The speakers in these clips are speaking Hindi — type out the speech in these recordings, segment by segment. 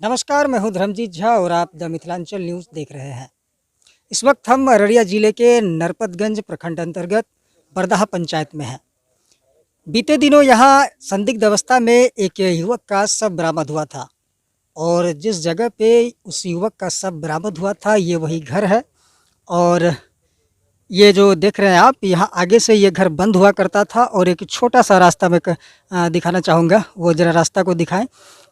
नमस्कार, मैं हूं धर्मजीत झा और आप द मिथिलांचल न्यूज़ देख रहे हैं। इस वक्त हम अररिया जिले के नरपतगंज प्रखंड अंतर्गत बरदाहा पंचायत में हैं। बीते दिनों यहाँ संदिग्ध अवस्था में एक युवक का शव बरामद हुआ था और जिस जगह पे उस युवक का शव बरामद हुआ था ये वही घर है। और ये जो देख रहे हैं आप, यहाँ आगे से ये घर बंद हुआ करता था और एक छोटा सा रास्ता मैं दिखाना चाहूँगा, वो ज़रा रास्ता को दिखाएं।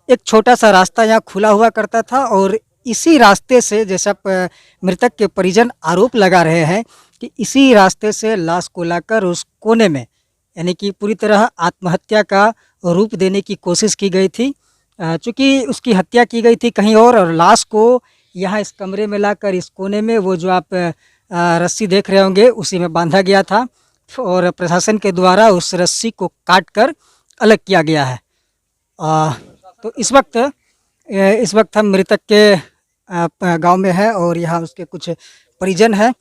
एक छोटा सा रास्ता यहाँ खुला हुआ करता था और इसी रास्ते से, जैसा मृतक के परिजन आरोप लगा रहे हैं कि इसी रास्ते से लाश को लाकर उस कोने में, यानी कि पूरी तरह आत्महत्या का रूप देने की कोशिश की गई थी। चूँकि उसकी हत्या की गई थी कहीं और लाश को यहाँ इस कमरे में लाकर इस कोने में, वो जो आप रस्सी देख रहे होंगे, उसी में बांधा गया था और प्रशासन के द्वारा उस रस्सी को काट कर अलग किया गया है। तो इस वक्त हम मृतक के गांव में हैं और यहाँ उसके कुछ परिजन हैं।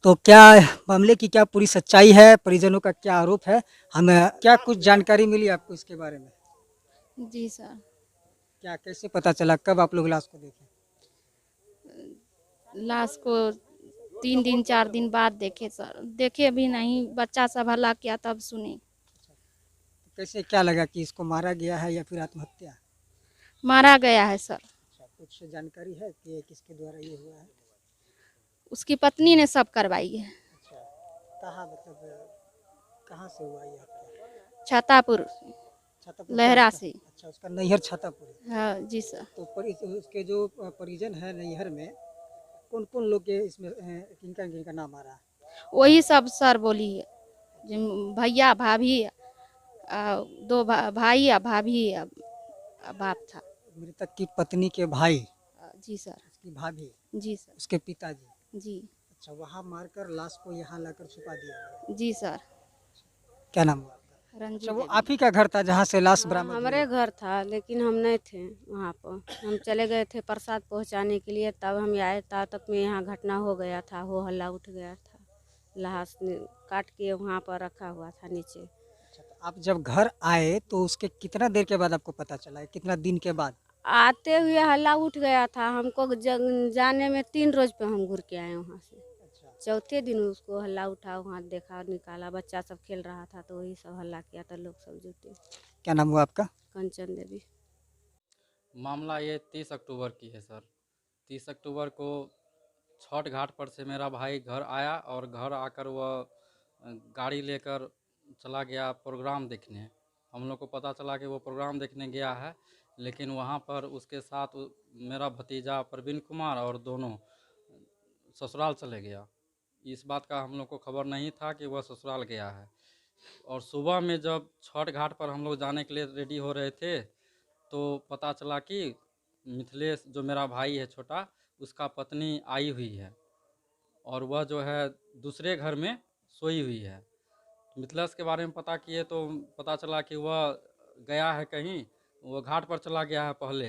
तो क्या मामले की क्या पूरी सच्चाई है, परिजनों का क्या आरोप है, हमें क्या कुछ जानकारी मिली आपको इसके बारे में? जी सर। क्या कैसे पता चला, कब आप लोग लाश को देखे? लाश को 3 दिन 4 दिन बाद देखे सर। देखे भी नहीं, बच्चा सब हल्ला किया तब सुने। तो कैसे, क्या लगा कि इसको मारा गया है या फिर आत्महत्या? मारा गया है सर। अच्छा, कुछ जानकारी है कि किसके द्वारा ये हुआ है? उसकी पत्नी ने सब करवाई है। अच्छा, कहाँ मतलब कहाँ से हुआ ये हत्या? छातापुर, छातापुर क्या लहरा उसका? से। अच्छा, उसका नैहर छातापुर है। हाँ जी सर। तो उसके जो परिजन है नैहर में, कौन कौन लोग के इसमें किनका किनका नाम आ रहा है? वही सब सर बोली है, भैया भाभी, दो भाई या भाभी या बाप था। मृतक की पत्नी के भाई, जी सर। उसकी भाभी, जी सर। उसके पिताजी। जी। अच्छा, वहाँ मारकर लाश को यहाँ लाकर छुपा दिया गया। जी सर। क्या नाम हुआ आपका? रंजू अच्छा, वो देवी। आप ही का घर था जहाँ से लाश हाँ, बरामद हुई? हमारे घर था लेकिन हम नहीं थे वहाँ पर। हम चले गए थे प्रसाद पहुँचाने के लिए, तब हम आए तब तक में यहाँ घटना हो गया था, हो हल्ला उठ गया था। लाश काट के वहाँ पर रखा हुआ था नीचे। अच्छा, तो आप जब घर आए तो उसके कितना देर के बाद आपको पता चला, कितना दिन के बाद? आते हुए हल्ला उठ गया था, हमको जाने में 3 रोज पे हम घूर के आए वहाँ से। अच्छा, चौथे दिन उसको हल्ला उठा, वहाँ देखा निकाला, बच्चा सब खेल रहा था तो वही सब हल्ला किया था, लोग सब जुटे। क्या नाम हुआ आपका? कंचन देवी। मामला ये 30 अक्टूबर की है सर। 30 अक्टूबर को छठ घाट पर से मेरा भाई घर आया और घर आकर वह गाड़ी लेकर चला गया प्रोग्राम देखने। हम लोग को पता चला कि वो प्रोग्राम देखने गया है, लेकिन वहाँ पर उसके साथ मेरा भतीजा प्रवीण कुमार और दोनों ससुराल चले गया। इस बात का हम लोग को खबर नहीं था कि वह ससुराल गया है। और सुबह में जब छठ घाट पर हम लोग जाने के लिए रेडी हो रहे थे तो पता चला कि मिथिलेश, जो मेरा भाई है छोटा, उसका पत्नी आई हुई है और वह जो है दूसरे घर में सोई हुई है। मिथिलेश के बारे में पता किए तो पता चला कि वह गया है कहीं, वो घाट पर चला गया है पहले।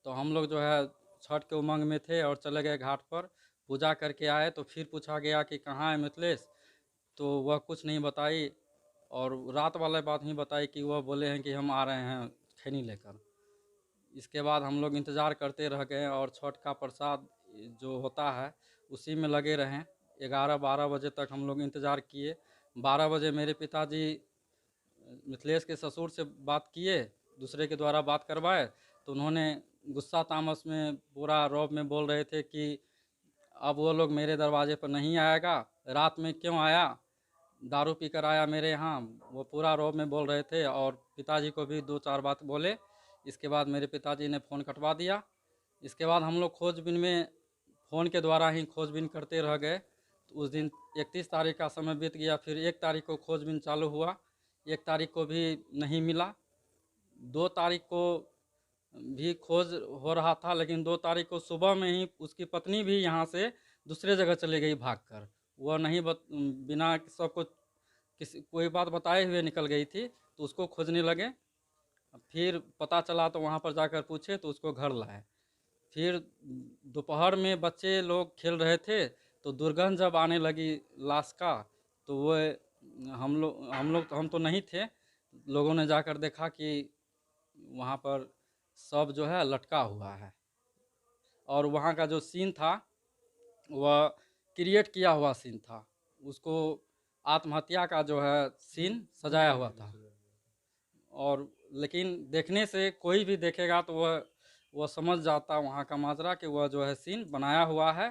तो हम लोग जो है छठ के उमंग में थे और चले गए घाट पर, पूजा करके आए। तो फिर पूछा गया कि कहाँ है मिथिलेश, तो वह कुछ नहीं बताई और रात वाले बात ही बताई कि वह बोले हैं कि हम आ रहे हैं खैनी लेकर। इसके बाद हम लोग इंतज़ार करते रह गए और छठ का प्रसाद जो होता है उसी में लगे रहें। 11-12 बजे तक हम लोग इंतज़ार किए। 12 बजे मेरे पिताजी मिथिलेश के ससुर से बात किए, दूसरे के द्वारा बात करवाए, तो उन्होंने गुस्सा तामस में पूरा रौब में बोल रहे थे कि अब वो लोग मेरे दरवाजे पर नहीं आएगा, रात में क्यों आया, दारू पी कर आया मेरे यहाँ। वो पूरा रौब में बोल रहे थे और पिताजी को भी 2-4 बात बोले। इसके बाद मेरे पिताजी ने फ़ोन कटवा दिया। इसके बाद हम लोग खोजबीन में फ़ोन के द्वारा ही खोजबीन करते रह गए। तो उस दिन 31 तारीख का समय बीत गया, फिर 1 तारीख को खोजबीन चालू हुआ। 1 तारीख को भी नहीं मिला। 2 तारीख को भी खोज हो रहा था, लेकिन 2 तारीख को सुबह में ही उसकी पत्नी भी यहाँ से दूसरे जगह चली गई भागकर। वह नहीं बिना सबको किसी कोई बात बताए हुए निकल गई थी, तो उसको खोजने लगे। फिर पता चला तो वहाँ पर जाकर पूछे तो उसको घर लाए। फिर दोपहर में बच्चे लोग खेल रहे थे तो दुर्गंध जब आने लगी लाश का, तो वो हम तो नहीं थे, लोगों ने जाकर देखा कि वहाँ पर सब जो है लटका हुआ है, और वहाँ का जो सीन था वह क्रिएट किया हुआ सीन था, उसको आत्महत्या का जो है सीन सजाया हुआ था। और लेकिन देखने से कोई भी देखेगा तो वह समझ जाता वहाँ का माजरा कि वह जो है सीन बनाया हुआ है,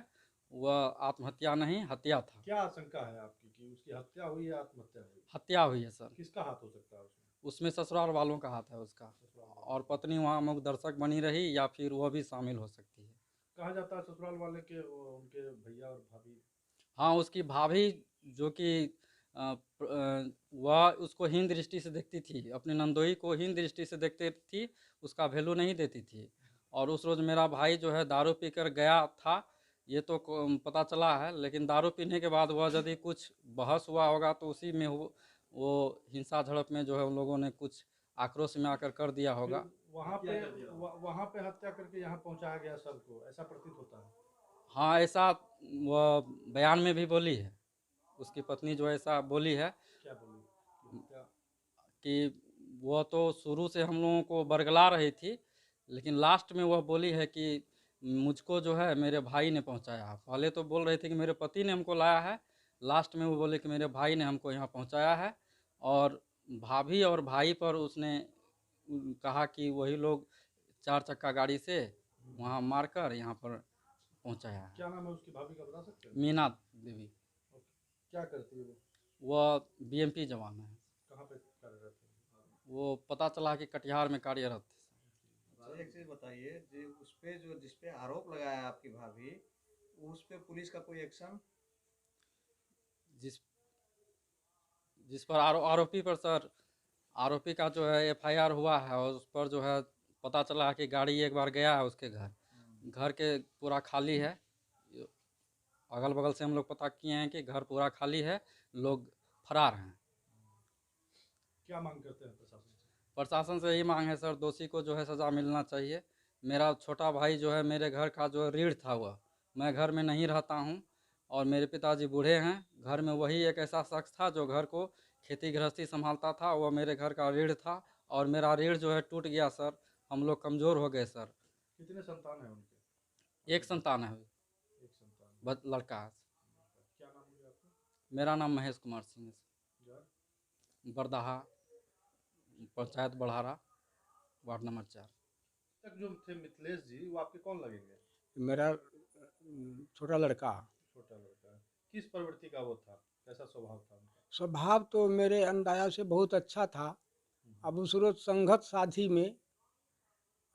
वह आत्महत्या नहीं हत्या था। क्या आशंका है आपकी कि उसकी हत्या हुई या आत्महत्या हुई? हत्या हुई है सर। किसका हाथ हो सकता है उसमें? उसमें ससुराल वालों का हाथ है उसका, और पत्नी वहाँ मुख्य दर्शक बनी रही या फिर वह भी शामिल हो सकती है। कहा जाता है ससुराल वाले के उनके भैया और भाभी। हाँ, उसकी भाभी जो कि वह उसको हीन दृष्टि से देखती थी, अपने नंदोई को हीन दृष्टि से देखती थी, उसका वैल्यू नहीं देती थी। और उस रोज़ मेरा भाई जो है दारू पीकर गया था, ये तो पता चला है, लेकिन दारू पीने के बाद वह यदि कुछ बहस हुआ होगा तो उसी में वो हिंसा झड़प में जो है उन लोगों ने कुछ आक्रोश में आकर कर दिया होगा। वहाँ पे हत्या करके यहाँ पहुँचाया गया सबको, ऐसा प्रतीत होता है। हाँ, ऐसा वह बयान में भी बोली है, उसकी पत्नी जो ऐसा बोली है क्या बोली? कि वह तो शुरू से हम लोगों को बरगला रही थी, लेकिन लास्ट में वह बोली है कि मुझको जो है मेरे भाई ने पहुंचाया। पहले तो बोल रही थी कि मेरे पति ने हमको लाया है, लास्ट में वो बोले कि मेरे भाई ने हमको यहाँ पहुंचाया है। और भाभी और भाई पर उसने कहा कि वही लोग 4 चक्का गाड़ी से वहाँ मारकर यहाँ पर पहुंचाया है। क्या नाम है उसकी भाभी का, बता सकते हैं? मीना देवी। क्या करती है वो? वह बीएमपी जवान है। कहाँ पे कार्यरत है? वो पता चला कि कटिहार में कार्यरत थे। अच्छा, एक चीज बताइए, जिस पे आरोप लगाया है आपकी भाभी, उस पे पुलिस का कोई एक्शन? जिस पर आरोपी पर सर, आरोपी का जो है एफआईआर हुआ है, और उस पर जो है पता चला है कि गाड़ी एक बार गया है उसके घर के पूरा खाली है। अगल बगल से हम लोग पता किए हैं कि घर पूरा खाली है, लोग फरार हैं। क्या मांग करते हैं प्रशासन से? प्रशासन से यही मांग है सर, दोषी को जो है सज़ा मिलना चाहिए। मेरा छोटा भाई जो है, मेरे घर का जो रीढ़ था, वह मैं घर में नहीं रहता हूँ, और मेरे पिताजी बूढ़े हैं। घर में वही एक ऐसा शख्स था जो घर को खेती गृहस्थी संभालता था, वह मेरे घर का रीढ़ था, और मेरा रीढ़ जो है टूट गया सर। हम लोग कमज़ोर हो गए सर। कितने संतान है उनके? एक संतान है, एक संतान। लड़का है। क्या नाम है आपका? मेरा नाम महेश कुमार सिंह है सर। घर? Bardaha, panchayat Badhara, ward number 4। तक जो थे मिथिलेश जी, वो आपके कौन लगेंगे? मेरा छोटा लड़का। छोटा लड़का है। किस प्रवृत्ति का वो था, कैसा स्वभाव था उनका? स्वभाव तो मेरे अंदाजा से बहुत अच्छा था। अब उस रोज संगत साथी में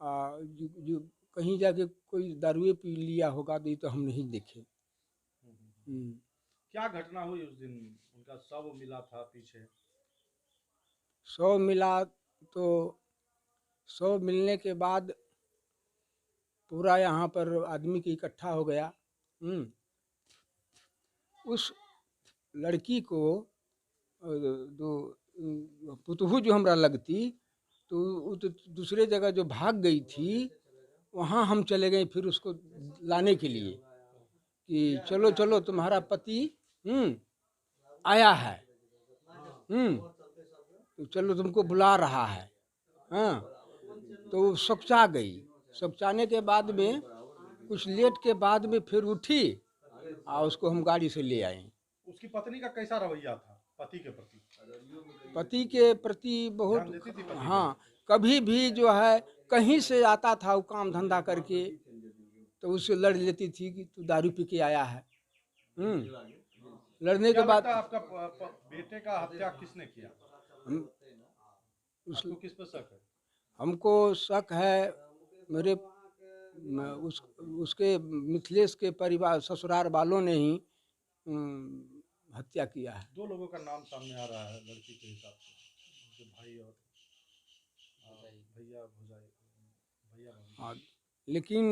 जो कहीं जाके कोई दारुए पी लिया होगा, तो ये तो हम नहीं देखे। क्या घटना हुई उस दिन? उनका शव मिला था पीछे। शव मिला तो शव मिलने के बाद पूरा यहाँ पर आदमी की इकट्ठा हो गया। उस लड़की को जो पुतहू जो हमरा लगती, तो वो तो दूसरे जगह जो भाग गई थी, वहाँ हम चले गए फिर उसको लाने के लिए कि चलो चलो तुम्हारा पति आया है, तो चलो तुमको बुला रहा है। हाँ, तो वो सकचा गई। सकचाने के बाद में कुछ लेट के बाद में फिर उठी, और उसको हम गाड़ी से ले आए। उसकी पत्नी का कैसा रवैया था पति के प्रति? पति के प्रति बहुत, ध्यान देती थी पति पे? हाँ, कभी भी जो है कहीं से आता था वो काम धंधा करके, तो उससे लड़ लेती थी कि तू दारू पी के आया है। लड़ने के बाद आपका बेटे का हत्या किसने किया? आपको किस पर शक है? हमको शक है मेरे उसके मिथिलेश के परिवार ससुराल वालों ने ही हत्या किया है। 2 लोगों का नाम सामने आ रहा है लड़की के हिसाब से, उनके भाई और भैया। हाँ, लेकिन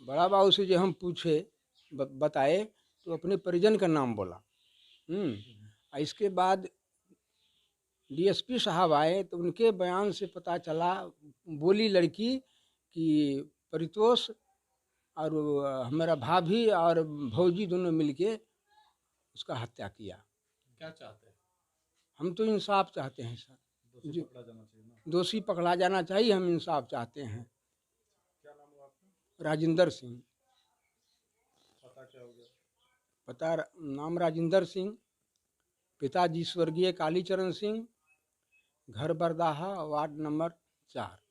बड़ा बाबू से जो हम पूछे बताए तो अपने परिजन का नाम बोला। इसके बाद डीएसपी साहब आए तो उनके बयान से पता चला, बोली लड़की कि परितोष और हमारा भाभी और भौजी दोनों मिलके उसका हत्या किया। क्या चाहते हैं? हम तो इंसाफ चाहते हैं सर, दोषी पकड़ा जाना चाहिए ना? दोषी पकड़ा जाना चाहिए, हम इंसाफ चाहते हैं। राजेंद्र सिंह। पता क्या हो गया? पता नाम राजेंद्र सिंह, पिताजी स्वर्गीय कालीचरण सिंह, घर बरदाहा, वार्ड नंबर 4।